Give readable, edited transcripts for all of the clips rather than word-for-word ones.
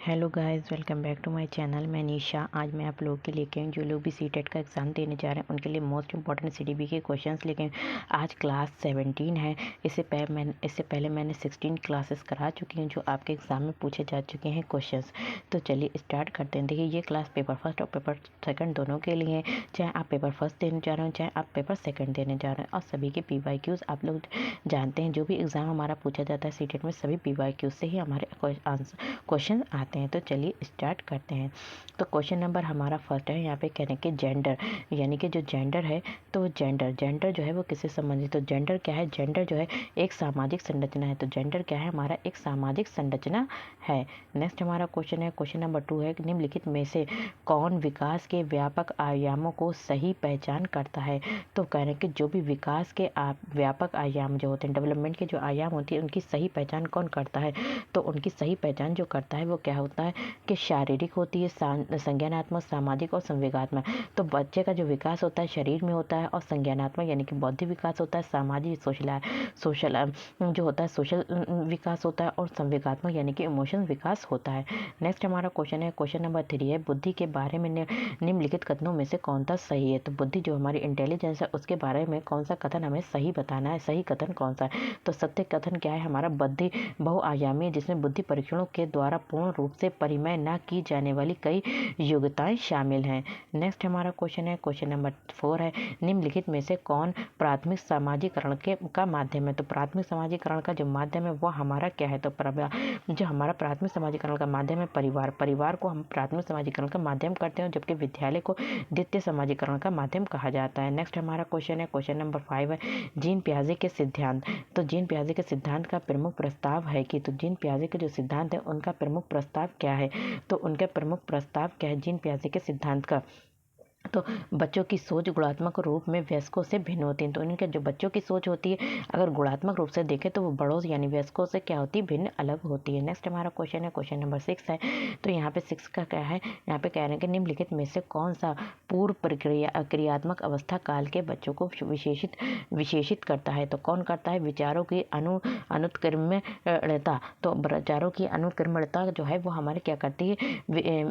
Hello guys, welcome back to my channel. मैं निशा। आज मैं आप लोगों के लेके आई जो लोग भी सीटेट का एग्ज़ाम देने जा रहे हैं उनके लिए मोस्ट इंपॉर्टेंट सीडीबी के क्वेश्चंस लेके आई। आज क्लास 17 है। इससे पहले मैंने 16 क्लासेस करा चुकी हूँ जो आपके एग्ज़ाम में पूछे जा चुके हैं क्वेश्चंस। तो चलिए स्टार्ट करते हैं। देखिए, ये क्लास पेपर फर्स्ट और पेपर सेकंड दोनों के लिए है। चाहे आप पेपर फर्स्ट देने जा रहे हो, चाहे आप पेपर सेकंड देने जा रहे हैं। और सभी के PYQs आप लोग जानते हैं। जो भी एग्ज़ाम हमारा पूछा जाता है सीटेट में, सभी PYQs से ही हमारे क्वेश्चन आते हैं। तो चलिए स्टार्ट करते हैं। तो क्वेश्चन नंबर हमारा फर्स्ट है। यहाँ पे कहने के जेंडर, यानी कि जो जेंडर है, तो जेंडर जो है वो किससे संबंधित। तो जेंडर क्या है? जेंडर जो है एक सामाजिक संरचना है। तो जेंडर क्या है? हमारा एक सामाजिक संरचना है। नेक्स्ट हमारा क्वेश्चन है, क्वेश्चन नंबर 2 है, निम्नलिखित में से कौन विकास के व्यापक आयामों को सही पहचान करता है। तो कह रहे हैं कि जो भी विकास के व्यापक आयाम जो होते हैं, डेवलपमेंट के जो आयाम होती है, उनकी सही पहचान कौन करता है। तो उनकी सही पहचान जो करता है वो क्या होता है कि शारीरिक होती है, संज्ञानात्मक, सामाजिक और संवेगात्मक। तो बच्चे का जो विकास होता है शरीर में होता है, और संज्ञानात्मक यानी कि बौद्धिक विकास होता है, सामाजिक सोशल जो होता है सोशल विकास होता है, और संवेगात्मक यानी कि इमोशन विकास होता है। नेक्स्ट हमारा क्वेश्चन है, क्वेश्चन नंबर 3 है, बुद्धि के बारे में निम्नलिखित कथनों में से कौन सा सही है। तो बुद्धि जो हमारी इंटेलिजेंस है उसके बारे में कौन सा कथन हमें सही बताना है, सही कथन कौन सा है। तो सत्य कथन क्या है? हमारा बुद्धि बहुआयामी है, जिसमें बुद्धि परीक्षणों के द्वारा पूर्ण रूप से परिमय न की जाने वाली कई योग्यताएं शामिल हैं। नेक्स्ट हमारा क्वेश्चन है, क्वेश्चन नंबर 4 है, निम्नलिखित में से कौन प्राथमिक सामाजिकरण का माध्यम है। तो प्राथमिक सामाजिकरण का जो माध्यम है वो हमारा क्या है। तो जो हमारा प्राथमिक सामाजिकरण का माध्यम है परिवार को हम प्राथमिक सामाजिकरण का माध्यम करते हैं, जबकि विद्यालय को द्वितीय सामाजिकरण का माध्यम कहा जाता है। नेक्स्ट हमारा क्वेश्चन है, क्वेश्चन नंबर 5 है, जीन पियाजे के सिद्धांत। तो जीन पियाजे के सिद्धांत का प्रमुख प्रस्ताव है कि, तो जीन पियाजे के जो सिद्धांत है उनका प्रमुख प्रस्ताव क्या है। तो उनका प्रमुख प्रस्ताव क्या है जीन पियाजे के सिद्धांत का। तो बच्चों की सोच गुणात्मक रूप में वयस्कों से भिन्न होती है। तो इनके जो बच्चों की सोच होती है, अगर गुणात्मक रूप से देखें तो वो बड़ों यानी वयस्कों से क्या होती है, भिन्न अलग होती है। नेक्स्ट हमारा क्वेश्चन है, क्वेश्चन नंबर 6 है। तो यहाँ पे 6 का क्या है, यहाँ पे कह रहे हैं कि निम्नलिखित में से कौन सा पूर्व क्रियात्मक अवस्था काल के बच्चों को विशेषित करता है। तो कौन करता है? विचारों की अनुत्क्रमणीयता। तो विचारों की अनुक्रमणीयता जो है वो हमारे क्या करती है,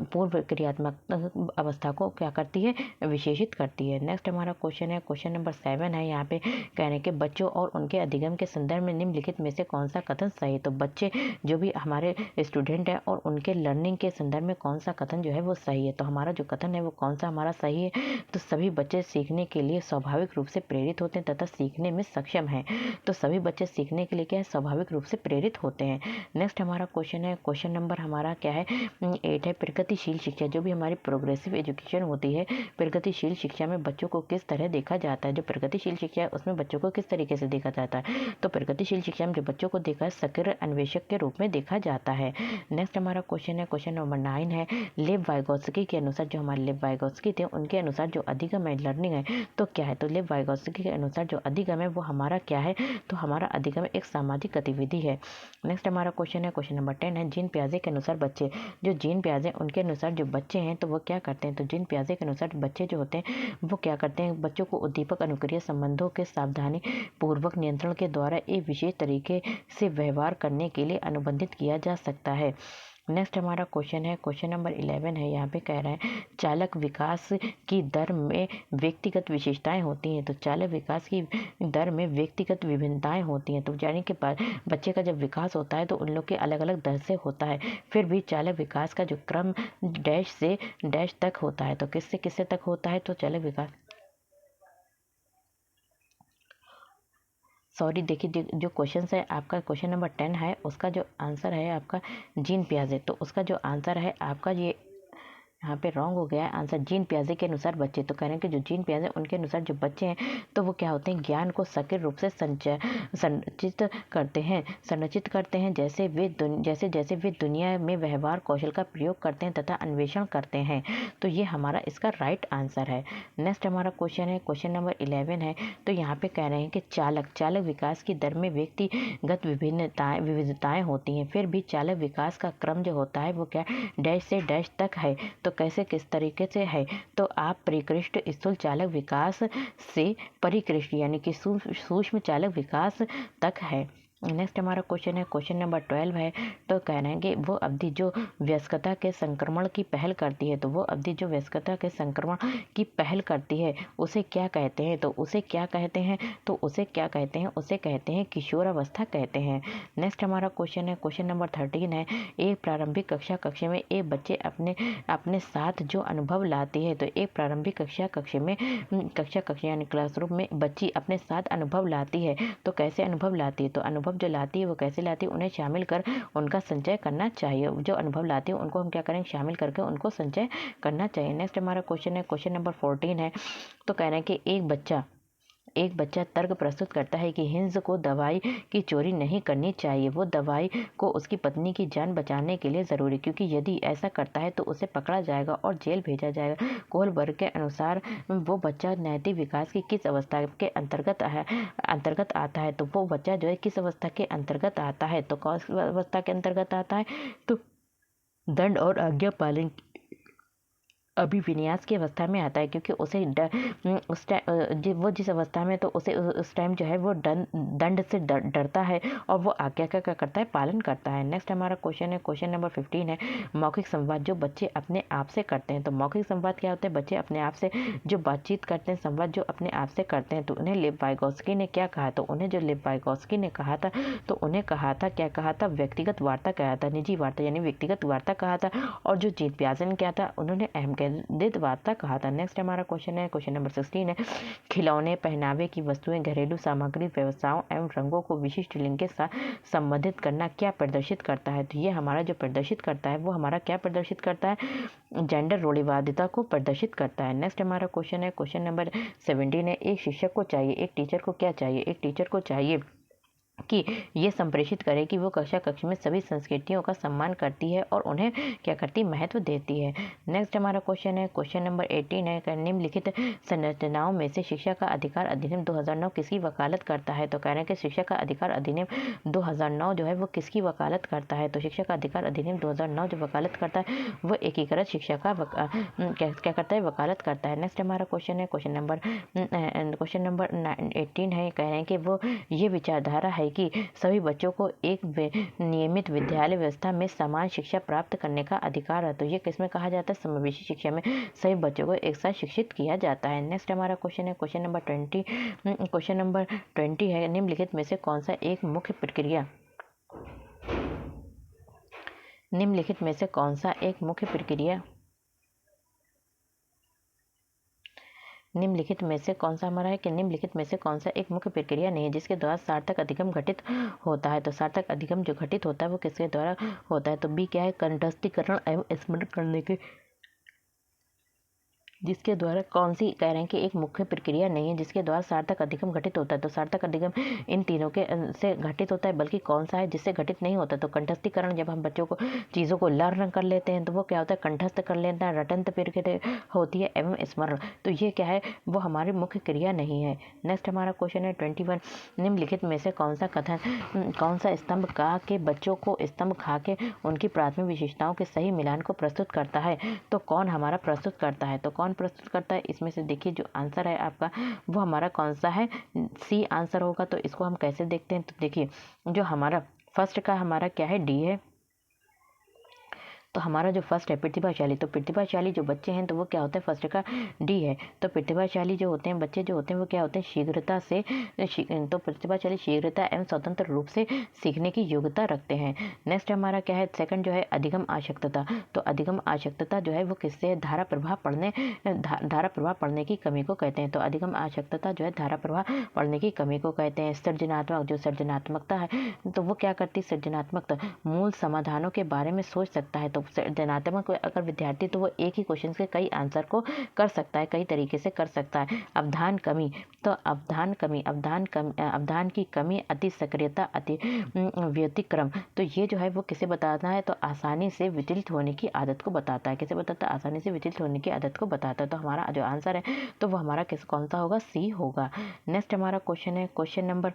पूर्व क्रियात्मक अवस्था को क्या करती है, विशेषित करती है। नेक्स्ट हमारा क्वेश्चन है, क्वेश्चन नंबर 7 है। यहाँ पे कह रहे हैं कि बच्चों और उनके अधिगम के संदर्भ में निम्नलिखित में से कौन सा कथन सही है। तो बच्चे जो भी हमारे स्टूडेंट हैं और उनके लर्निंग के संदर्भ में कौन सा कथन जो है वो सही है। तो हमारा जो कथन है वो कौन सा हमारा सही है। तो सभी बच्चे सीखने के लिए स्वाभाविक रूप से प्रेरित होते हैं तथा सीखने में सक्षम हैं। तो सभी बच्चे सीखने के लिए क्या है, स्वाभाविक रूप से प्रेरित होते हैं। नेक्स्ट हमारा क्वेश्चन है, क्वेश्चन नंबर हमारा क्या है, 8 है, प्रगतिशील शिक्षा। जो भी हमारी प्रोग्रेसिव एजुकेशन होती है, प्रगतिशील शिक्षा में बच्चों को किस तरह देखा जाता है। जो प्रगतिशील शिक्षा है उसमें बच्चों को किस तरीके से देखा जाता है। तो प्रगतिशील शिक्षा में जो बच्चों को देखा है, सक्रिय अन्वेषक के रूप में देखा जाता है। नेक्स्ट हमारा क्वेश्चन है, क्वेश्चन नंबर 9 है, लेव वाइगोत्स्की के अनुसार, जो हमारे लेव वाइगोत्स्की थे उनके अनुसार जो अधिगम है, लर्निंग है, तो क्या है। तो लेव वाइगोत्स्की के अनुसार जो अधिगम है वो हमारा क्या है। तो हमारा अधिगम एक सामाजिक गतिविधि है। नेक्स्ट हमारा क्वेश्चन है, क्वेश्चन नंबर 10 है, जीन पियाजे के अनुसार बच्चे, जो जीन पियाजे उनके अनुसार जो बच्चे हैं तो वो क्या करते हैं। तो जीन पियाजे के अनुसार बच्चे जो होते हैं वो क्या करते हैं, बच्चों को उद्दीपक अनुक्रिया संबंधों के सावधानी पूर्वक नियंत्रण के द्वारा एक विशेष तरीके से व्यवहार करने के लिए अनुबंधित किया जा सकता है। नेक्स्ट हमारा क्वेश्चन है, क्वेश्चन नंबर 11 है। यहाँ पे कह रहा है, चालक विकास की दर में व्यक्तिगत विशेषताएं होती हैं। तो चालक विकास की दर में व्यक्तिगत विभिन्नताएं होती हैं। तो यानी कि बच्चे का जब विकास होता है तो उन लोग के अलग अलग दर से होता है। फिर भी चालक विकास का जो क्रम डैश से डैश तक होता है। तो किससे किससे तक होता है। तो चालक विकास, सॉरी, देखिए जो क्वेश्चन है आपका, क्वेश्चन नंबर 10 है, उसका जो आंसर है आपका जीन पियाजे। तो उसका जो आंसर है आपका ये यहाँ पे रॉन्ग हो गया है आंसर। जीन पियाजे के अनुसार बच्चे, तो कह रहे हैं कि जो जीन पियाजे उनके अनुसार जो बच्चे हैं तो वो क्या होते हैं, ज्ञान को सक्रिय रूप से संरचित करते हैं जैसे जैसे वे दुनिया में व्यवहार कौशल का प्रयोग करते हैं तथा अन्वेषण करते हैं। तो ये हमारा इसका राइट आंसर है। नेक्स्ट हमारा क्वेश्चन है, क्वेश्चन नंबर 11 है। तो यहाँ पे कह रहे हैं कि चालक विकास की दर में व्यक्तिगत विविधताएं होती हैं। फिर भी चालक विकास का क्रम जो होता है वो क्या डैश से डैश तक है। तो कैसे किस तरीके से है। तो आप परिकृष्ट स्थूल चालक विकास से परिकृष्ट यानी कि सूक्ष्म चालक विकास तक है। नेक्स्ट हमारा क्वेश्चन है, क्वेश्चन नंबर 12 है। तो कह रहे हैं कि वो अवधि जो वयस्कता के संक्रमण की पहल करती है, तो वो अवधि जो वयस्कता के संक्रमण की पहल करती है उसे क्या कहते हैं? तो उसे क्या कहते हैं? तो उसे क्या कहते हैं? उसे कहते हैं किशोरावस्था कहते हैं। नेक्स्ट हमारा क्वेश्चन है, क्वेश्चन नंबर 13 है। एक प्रारंभिक कक्षा में एक बच्चे अपने अपने साथ जो अनुभव लाती है, तो एक प्रारंभिक कक्षा यानी क्लासरूम में बच्ची अपने साथ अनुभव लाती है, तो कैसे अनुभव लाती है? तो अनुभव जो लाती है वो कैसे लाती है? उन्हें शामिल कर उनका संचय करना चाहिए। जो अनुभव लाती है उनको हम क्या करेंगे? शामिल करके उनको संचय करना चाहिए। नेक्स्ट हमारा क्वेश्चन है, क्वेश्चन नंबर 14 है। तो कह रहे हैं कि एक बच्चा तर्क प्रस्तुत करता है कि हिंस को दवाई की चोरी नहीं करनी चाहिए। वो दवाई को उसकी पत्नी की जान बचाने के लिए ज़रूरी, क्योंकि यदि ऐसा करता है तो उसे पकड़ा जाएगा और जेल भेजा जाएगा। कोहलबर्ग के अनुसार वो बच्चा नैतिक विकास की किस अवस्था के अंतर्गत आता है? तो वो बच्चा जो है किस अवस्था के अंतर्गत आता है? तो कौन सी अवस्था के अंतर्गत आता है? तो दंड और आज्ञा पालन अभिविन्यास की अवस्था में आता है, क्योंकि उसे उस टाइम वो जिस अवस्था में, तो उसे उस टाइम जो है वो दंड से डरता है और वो आज्ञा का क्या करता है? पालन करता है। नेक्स्ट हमारा क्वेश्चन है, क्वेश्चन नंबर 15 है। मौखिक संवाद जो बच्चे अपने आप से करते हैं, तो मौखिक संवाद क्या होते हैं? बच्चे अपने आप से जो बातचीत करते हैं, संवाद जो अपने आप से करते हैं, तो उन्हें लेव वाइगोत्स्की ने क्या कहा? तो उन्हें जो लेव वाइगोत्स्की ने कहा था, तो उन्हें कहा था, क्या कहा था? व्यक्तिगत वार्ता कहा था, निजी वार्ता यानी व्यक्तिगत वार्ता कहा था। और जो जीत प्याजन क्या था? उन्होंने अहम केंद्रित वार्ता कहा था। नेक्स्ट हमारा क्वेश्चन है, क्वेश्चन नंबर 16 है। खिलौने, पहनावे की वस्तुएं, घरेलू सामग्री, व्यवसायों एवं रंगों को विशिष्ट लिंग के साथ संबंधित करना क्या प्रदर्शित करता है? तो ये हमारा जो प्रदर्शित करता है वो हमारा क्या प्रदर्शित करता है? जेंडर रूढ़िवादिता को प्रदर्शित करता है। नेक्स्ट हमारा क्वेश्चन है, क्वेश्चन नंबर 17 है। एक शिक्षक को चाहिए, एक टीचर को क्या चाहिए? एक टीचर को चाहिए कि ये संप्रेषित करे कि वो कक्षा में सभी संस्कृतियों का सम्मान करती है और उन्हें क्या करती? महत्व देती है। नेक्स्ट हमारा क्वेश्चन है, क्वेश्चन नंबर 18 है। निम्नलिखित संरचनाओं में से शिक्षा का अधिकार अधिनियम 2009 किसकी वकालत करता है? तो कह रहे हैं कि शिक्षा का अधिकार अधिनियम 2009 जो है वो किसकी वकालत करता है? तो शिक्षा का अधिकार अधिनियम 2009 जो वकालत करता है वो एकीकृत शिक्षा का क्या करता है? वकालत करता है। नेक्स्ट हमारा क्वेश्चन है, क्वेश्चन नंबर 18 है। कह रहे हैं कि वो ये विचारधारा है कि सभी बच्चों को एक नियमित विद्यालय व्यवस्था में समान शिक्षा प्राप्त करने का अधिकार है। तो ये किसमें कहा जाता है? समावेशी शिक्षा में सभी बच्चों को एक साथ शिक्षित किया जाता है। नेक्स्ट हमारा क्वेश्चन है, क्वेश्चन नंबर 20 है। निम्नलिखित में से कौन सा एक मुख्य प्रक्रिया निम्नलिखित में से कौन सा एक मुख्य प्रक्रिया निम्नलिखित में से कौन सा हमारा है कि निम्नलिखित में से कौन सा एक मुख्य प्रक्रिया नहीं है जिसके द्वारा सार्थक अधिगम घटित होता है? तो सार्थक अधिगम जो घटित होता है वो किसके द्वारा होता है? तो बी क्या है? कंठस्थीकरण एवं स्मरण करने के जिसके द्वारा कौन सी कह रहे हैं कि एक मुख्य प्रक्रिया नहीं है जिसके द्वारा सार्थक अधिगम घटित होता है? तो सार्थक अधिगम इन तीनों के से घटित होता है, बल्कि कौन सा है जिससे घटित नहीं होता? तो कंठस्थीकरण, जब हम बच्चों को चीज़ों को लर्न कर लेते हैं तो वो क्या होता है? कंठस्थ कर लेता है, रटंत प्रक्रिया होती है एवं स्मरण। तो ये क्या है? वो हमारी मुख्य क्रिया नहीं है। नेक्स्ट हमारा क्वेश्चन है 21। निम्नलिखित में से कौन सा स्तंभ का के बच्चों को स्तंभ खा के उनकी प्राथमिक विशेषताओं के सही मिलान को प्रस्तुत करता है? तो कौन हमारा प्रस्तुत करता है? तो कौन प्रस्तुत करता है? इसमें से देखिए जो आंसर है आपका वो हमारा कौन सा है? सी आंसर होगा। तो इसको हम कैसे देखते हैं? तो देखिए जो हमारा फर्स्ट का हमारा क्या है? डी है। तो हमारा जो फर्स्ट है प्रतिभाशाली, तो प्रतिभाशाली जो बच्चे हैं तो वो क्या होता है? फर्स्ट का डी है। तो प्रतिभाशाली जो होते हैं बच्चे जो होते हैं वो क्या होते हैं? शीघ्रता से तो प्रतिभाशाली शीघ्रता एवं स्वतंत्र रूप से सीखने की योग्यता रखते हैं। नेक्स्ट हमारा क्या है? सेकंड जो है अधिगम आसक्तता। तो अधिगम आसक्तता जो है वो किससे? धारा प्रवाह पढ़ने की कमी को कहते हैं। तो अधिगम आसक्तता जो है धारा प्रवाह पढ़ने की कमी को कहते हैं। सृजनात्मक, जो सृजनात्मकता है तो वो क्या करती है? सृजनात्मकता मूल समाधानों के बारे में सोच सकता है। तो सृजनात्मक अगर विद्यार्थी तो वो एक ही क्वेश्चन के कई आंसर को कर सकता है, कई तरीके से कर सकता है। अवधान कमी, तो अवधान की कमी, अति सक्रियता, अति व्यतिक्रम, तो ये जो है वो किसे बताता है? तो आसानी से विचलित होने की आदत को बताता है। किसे बताता है? आसानी से विचलित होने की आदत को बताता है। तो हमारा जो आंसर है तो वो हमारा कौन सा होगा? सी होगा। नेक्स्ट हमारा क्वेश्चन है, क्वेश्चन नंबर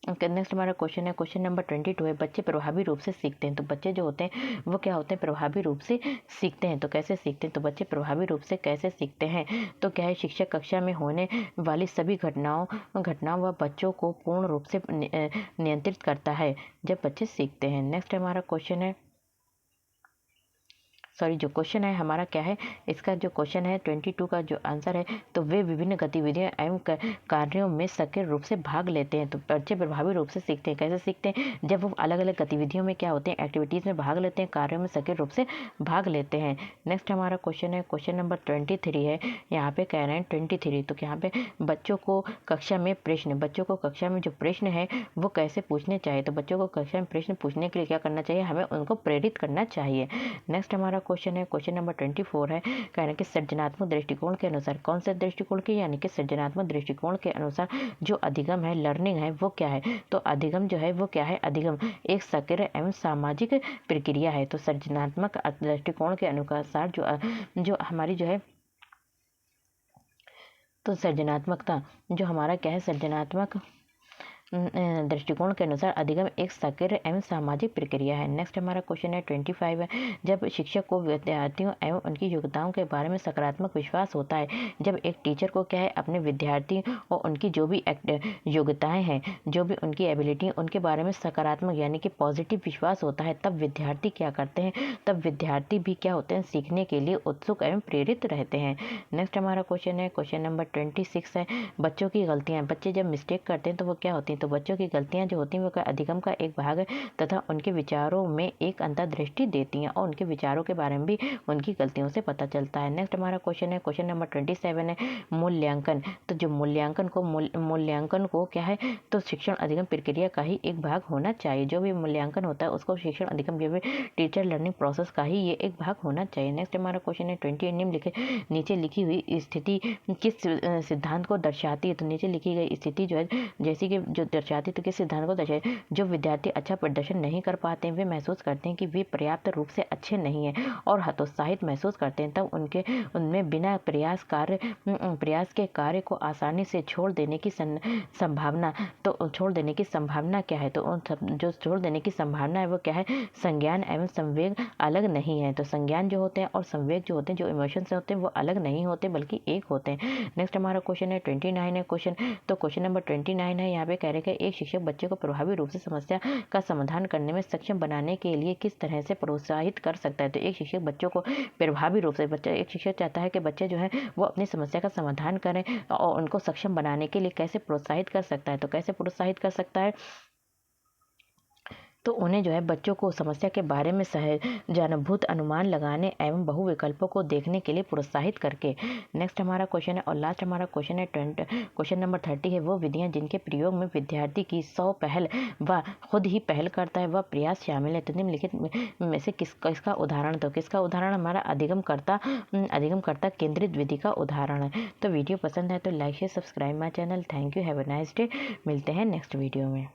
नेक्स्ट हमारा क्वेश्चन है, क्वेश्चन नंबर 22 है, बच्चे प्रभावी रूप से सीखते हैं। तो बच्चे जो होते हैं वो क्या होते हैं, प्रभावी रूप से सीखते हैं। तो कैसे सीखते हैं, तो बच्चे प्रभावी रूप से कैसे सीखते हैं, तो क्या है, शिक्षक कक्षा में होने वाली सभी घटनाओं व बच्चों को पूर्ण रूप से नियंत्रित करता है जब बच्चे सीखते हैं। नेक्स्ट हमारा क्वेश्चन है, जो क्वेश्चन है हमारा क्या है, इसका जो क्वेश्चन है 22 का जो आंसर है, तो वे विभिन्न गतिविधियों एवं कार्यों में सक्रिय रूप से भाग लेते हैं। तो बच्चे प्रभावी रूप से सीखते हैं। कैसे सीखते हैं, जब वो अलग अलग गतिविधियों में क्या होते हैं, एक्टिविटीज़ में भाग लेते हैं, कार्यों में सक्रिय रूप से भाग लेते हैं। नेक्स्ट हमारा क्वेश्चन है, क्वेश्चन नंबर 23 है। यहाँ पे कह रहे हैं 23, तो यहाँ पे बच्चों को कक्षा में जो प्रश्न है वो कैसे पूछने चाहिए। तो बच्चों को कक्षा में प्रश्न पूछने के लिए क्या करना चाहिए, हमें उनको प्रेरित करना चाहिए। नेक्स्ट हमारा क्वेश्चन है, क्वेश्चन नंबर 24 है, कहना कि सृजनात्मक दृष्टिकोण के अनुसार, कौन से दृष्टिकोण के, यानी कि सृजनात्मक दृष्टिकोण के अनुसार जो अधिगम है, लर्निंग है, वो क्या है। तो अधिगम जो है वो क्या है, अधिगम एक सक्रिय एवं सामाजिक प्रक्रिया है। तो सृजनात्मक दृष्टिकोण के अनुसार जो हमारी जो है, तो सृजनात्मकता जो हमारा क्या है, सृजनात्मक दृष्टिकोण के अनुसार अधिगम एक सक्रिय एवं सामाजिक प्रक्रिया है। नेक्स्ट हमारा क्वेश्चन है 25 है, जब शिक्षक को विद्यार्थियों एवं उनकी योग्यताओं के बारे में सकारात्मक विश्वास होता है, जब एक टीचर को क्या है, अपने विद्यार्थी और उनकी जो भी योग्यताएं हैं, जो भी उनकी एबिलिटी, उनके बारे में सकारात्मक यानी कि पॉजिटिव विश्वास होता है, तब विद्यार्थी क्या करते हैं, तब विद्यार्थी भी क्या होते हैं, सीखने के लिए उत्सुक एवं प्रेरित रहते हैं। नेक्स्ट हमारा क्वेश्चन है, क्वेश्चन नंबर 26 है, बच्चों की गलतियाँ, बच्चे जब मिस्टेक करते हैं तो वो क्या होती है, तो बच्चों की गलतियां जो होती हैं वो अधिगम का एक भाग है तथा उनके विचारों में एक अंतर्दृष्टि देती हैं और उनके विचारों के बारे में भी उनकी गलतियों से पता चलता है। नेक्स्ट हमारा क्वेश्चन है, क्वेश्चन नंबर 27 है, मूल्यांकन। तो जो मूल्यांकन को क्या है, तो शिक्षण अधिगम प्रक्रिया का ही एक भाग होना चाहिए। जो भी मूल्यांकन होता है उसको शिक्षण अधिगम जो भी टीचर लर्निंग प्रोसेस का ही ये एक भाग होना चाहिए। नेक्स्ट हमारा क्वेश्चन है 28, नीचे लिखी हुई स्थिति किस सिद्धांत को दर्शाती है। तो नीचे लिखी गई स्थिति जो है, जैसे कि जो दर्शाती, तो किस सिद्धांत को दर्शाए, जो विद्यार्थी अच्छा प्रदर्शन नहीं कर पाते हैं, वे महसूस करते हैं कि वे पर्याप्त रूप से अच्छे नहीं हैं और हतोत्साहित महसूस करते हैं, तब उनमें बिना प्रयास के कार्य को आसानी से छोड़ देने की संभावना, तो छोड़ देने की संभावना क्या है, तो जो छोड़ देने की संभावना है वो क्या है, संज्ञान एवं संवेग अलग नहीं है। तो संज्ञान जो होते हैं और संवेग जो होते हैं, जो इमोशंस होते हैं, वो अलग नहीं होते बल्कि एक होते हैं। नेक्स्ट हमारा क्वेश्चन है 29 है क्वेश्चन, तो क्वेश्चन नंबर 29 है, यहाँ पे कह रहे हैं एक शिक्षक बच्चे को प्रभावी रूप से समस्या का समाधान करने में सक्षम बनाने के लिए किस तरह से प्रोत्साहित कर सकता है। तो एक शिक्षक बच्चों को प्रभावी रूप से, एक शिक्षक चाहता है कि बच्चे जो है वो अपनी समस्या का समाधान करें और उनको सक्षम बनाने के लिए कैसे प्रोत्साहित कर सकता है। तो कैसे प्रोत्साहित कर सकता है, तो उन्हें जो है बच्चों को समस्या के बारे में सहजानुभूत अनुमान लगाने एवं बहुविकल्पों को देखने के लिए प्रोत्साहित करके। नेक्स्ट हमारा क्वेश्चन है और लास्ट हमारा क्वेश्चन है क्वेश्चन नंबर 30 है, वो विधियां जिनके प्रयोग में विद्यार्थी की 100 पहल व खुद ही पहल करता है वह प्रयास शामिल है। तो निम्नलिखित में से किसका उदाहरण, तो किसका उदाहरण हमारा अधिगमकर्ता केंद्रित विधि का उदाहरण है। तो वीडियो पसंद है तो like share subscribe my channel. Thank you, have a nice day. मिलते हैं नेक्स्ट वीडियो में।